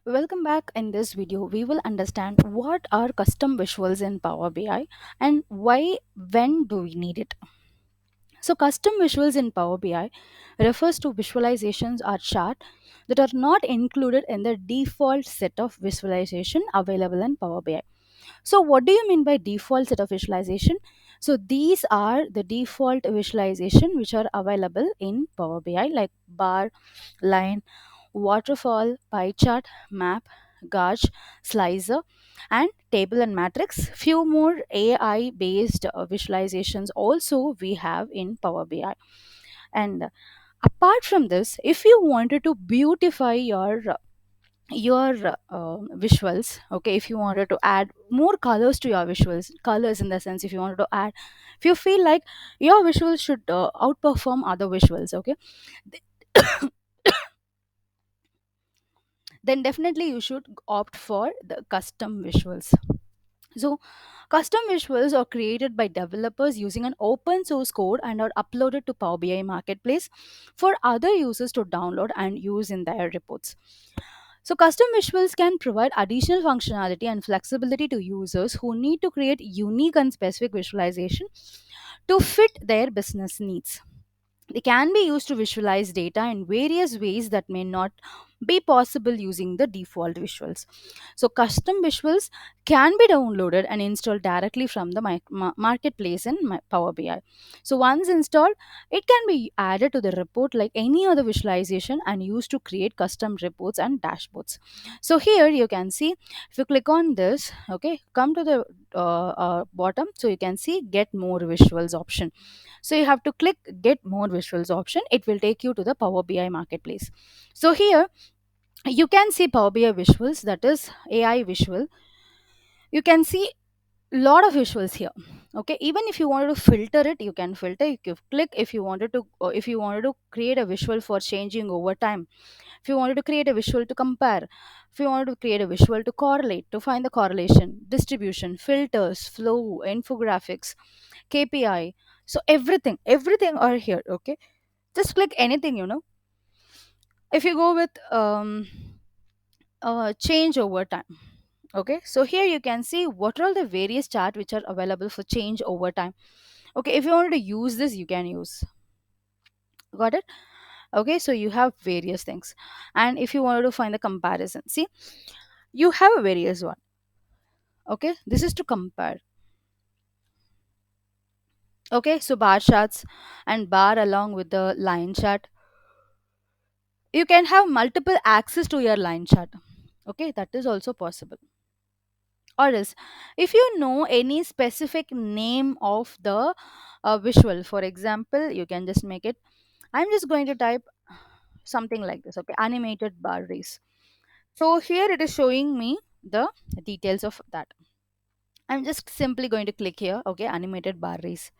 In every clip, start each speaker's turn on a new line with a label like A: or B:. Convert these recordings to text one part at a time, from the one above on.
A: Welcome back. In this video, we will understand what are custom visuals in Power BI and when do we need it. So, custom visuals in Power BI refers to visualizations or chart that are not included in the default set of visualization available in Power BI. So, what do you mean by default set of visualization? So, these are the default visualization which are available in Power BI, like bar, line, waterfall, pie chart, map, gauge, slicer, and table and matrix. Few more AI based visualizations also we have in Power BI. And apart from this, if you wanted to beautify your visuals, okay, if you wanted to add more colors to your visuals, colors in the sense, if you wanted to add, if you feel like your visuals should outperform other visuals, okay, then definitely you should opt for the custom visuals. So, custom visuals are created by developers using an open source code and are uploaded to Power BI Marketplace for other users to download and use in their reports. So, custom visuals can provide additional functionality and flexibility to users who need to create unique and specific visualization to fit their business needs. They can be used to visualize data in various ways that may not be possible using the default visuals. So, custom visuals can be downloaded and installed directly from the marketplace in Power BI. So, once installed, it can be added to the report like any other visualization and used to create custom reports and dashboards. So, here you can see, if you click on this, okay, come to the bottom, so you can see get more visuals option. So you have to click get more visuals option. It will take you to the Power BI marketplace. So here you can see Power BI visuals, that is AI visual. You can see lot of visuals here. Okay, even if you wanted to filter it, you can filter. You can click if you wanted to, if you wanted to create a visual for changing over time, if you wanted to create a visual to compare, if you wanted to create a visual to correlate, to find the correlation, distribution, filters, flow, infographics, KPI. So everything are here. Okay, just click anything, if you go with change over time. Okay, so here you can see what are all the various chart which are available for change over time. Okay, if you wanted to use this, you can use. Got it? Okay, so you have various things. And if you wanted to find the comparison, see, you have a various one. Okay, this is to compare. Okay, so bar charts and bar along with the line chart, you can have multiple access to your line chart. Okay, that is also possible. Or else, if you know any specific name of the visual, for example, you can just make it, I'm just going to type something like this, okay, animated bar race. So here it is showing me the details of that. I'm just simply going to click here, okay, animated bar race.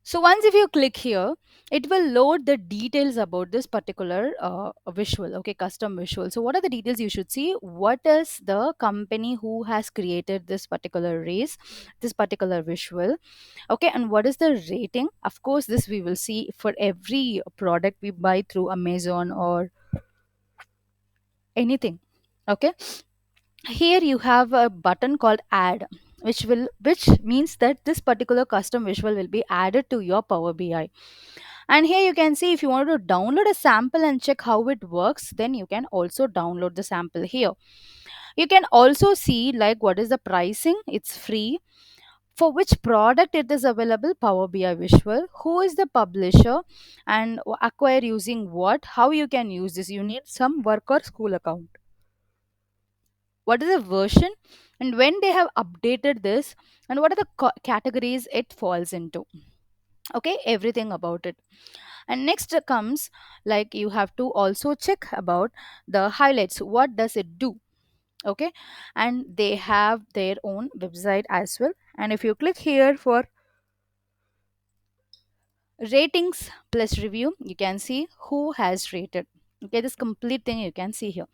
A: So once if you click here, it will load the details about this particular visual, okay, custom visual. So what are the details you should see? What is the company who has created this particular race, this particular visual, okay, and what is the rating? Of course, this we will see for every product we buy through Amazon or anything, okay. Here you have a button called add, which means that this particular custom visual will be added to your Power BI. And here you can see if you want to download a sample and check how it works, then you can also download the sample here. You can also see like what is the pricing, it's free, for which product it is available, Power BI visual, who is the publisher, and acquire using what, how you can use this. You need some work or school account, what is the version, and when they have updated this, and what are the categories it falls into. Okay, everything about it. And next comes, like, you have to also check about the highlights, what does it do. Okay, and they have their own website as well. And if you click here for ratings plus review, you can see who has rated. Okay, this complete thing you can see here.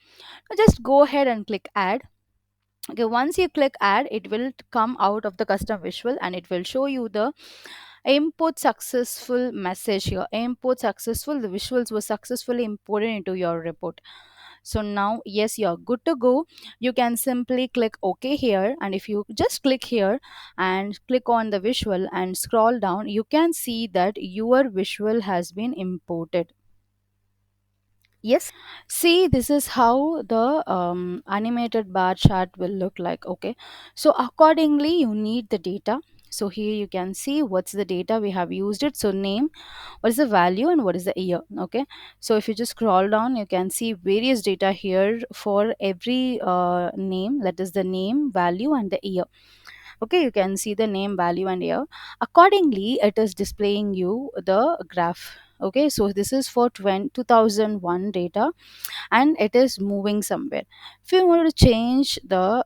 A: Now just go ahead and click add. Okay, once you click add, it will come out of the custom visual and it will show you the import successful message here. Import successful, the visuals were successfully imported into your report. So now, yes, you're good to go. You can simply click OK here, and if you just click here and click on the visual and scroll down, you can see that your visual has been imported. Yes, see, this is how the animated bar chart will look like. Okay, so accordingly, you need the data. So here you can see what's the data we have used it. So name, what is the value, and what is the year. Okay, so if you just scroll down, you can see various data here for every name, that is the name, value, and the year. Okay, you can see the name, value, and year. Accordingly, it is displaying you the graph. Okay, so this is for 2001 data, and it is moving somewhere. If you want to change the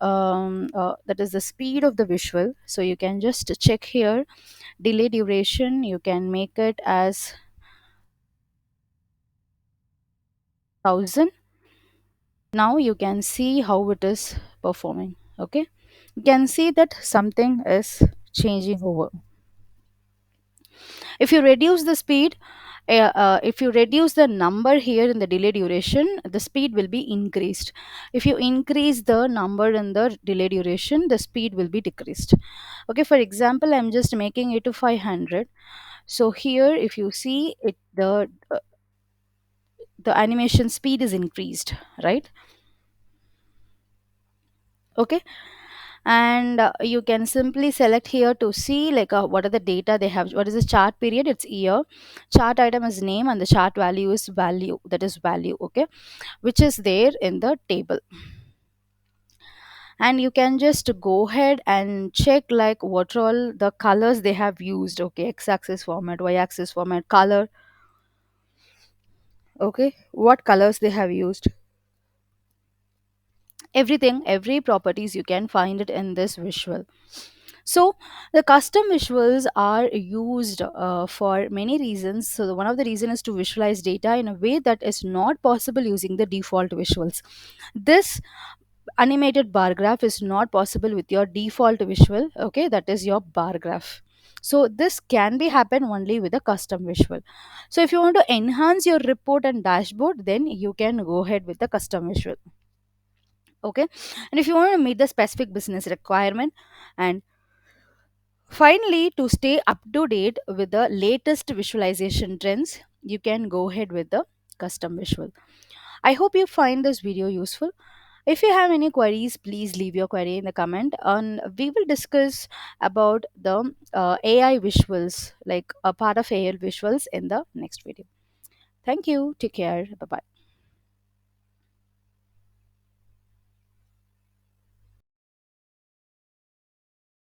A: that is the speed of the visual, so you can just check here, delay duration, you can make it as 1000. Now you can see how it is performing. Okay, you can see that something is changing over. If you reduce the speed, if you reduce the number here in the delay duration, the speed will be increased. If you increase the number in the delay duration, the speed will be decreased. Okay, for example, I'm just making it to 500. So here, if you see it, the animation speed is increased, right? Okay, and you can simply select here to see like what are the data they have, what is the chart period, it's year, chart item is name, and the chart value is value, that is value. Okay, which is there in the table. And you can just go ahead and check like what are all the colors they have used. Okay, x-axis format, y-axis format, color. Okay, what colors they have used, everything, every properties you can find it in this visual. So the custom visuals are used for many reasons. So one of the reason is to visualize data in a way that is not possible using the default visuals. This animated bar graph is not possible with your default visual. Okay, that is your bar graph. So this can be happen only with a custom visual. So if you want to enhance your report and dashboard, then you can go ahead with the custom visual. Okay, and if you want to meet the specific business requirement, and finally, to stay up to date with the latest visualization trends, you can go ahead with the custom visual. I hope you find this video useful. If you have any queries, please leave your query in the comment, and we will discuss about the AI visuals, like a part of AI visuals in the next video. Thank you. Take care. Bye bye.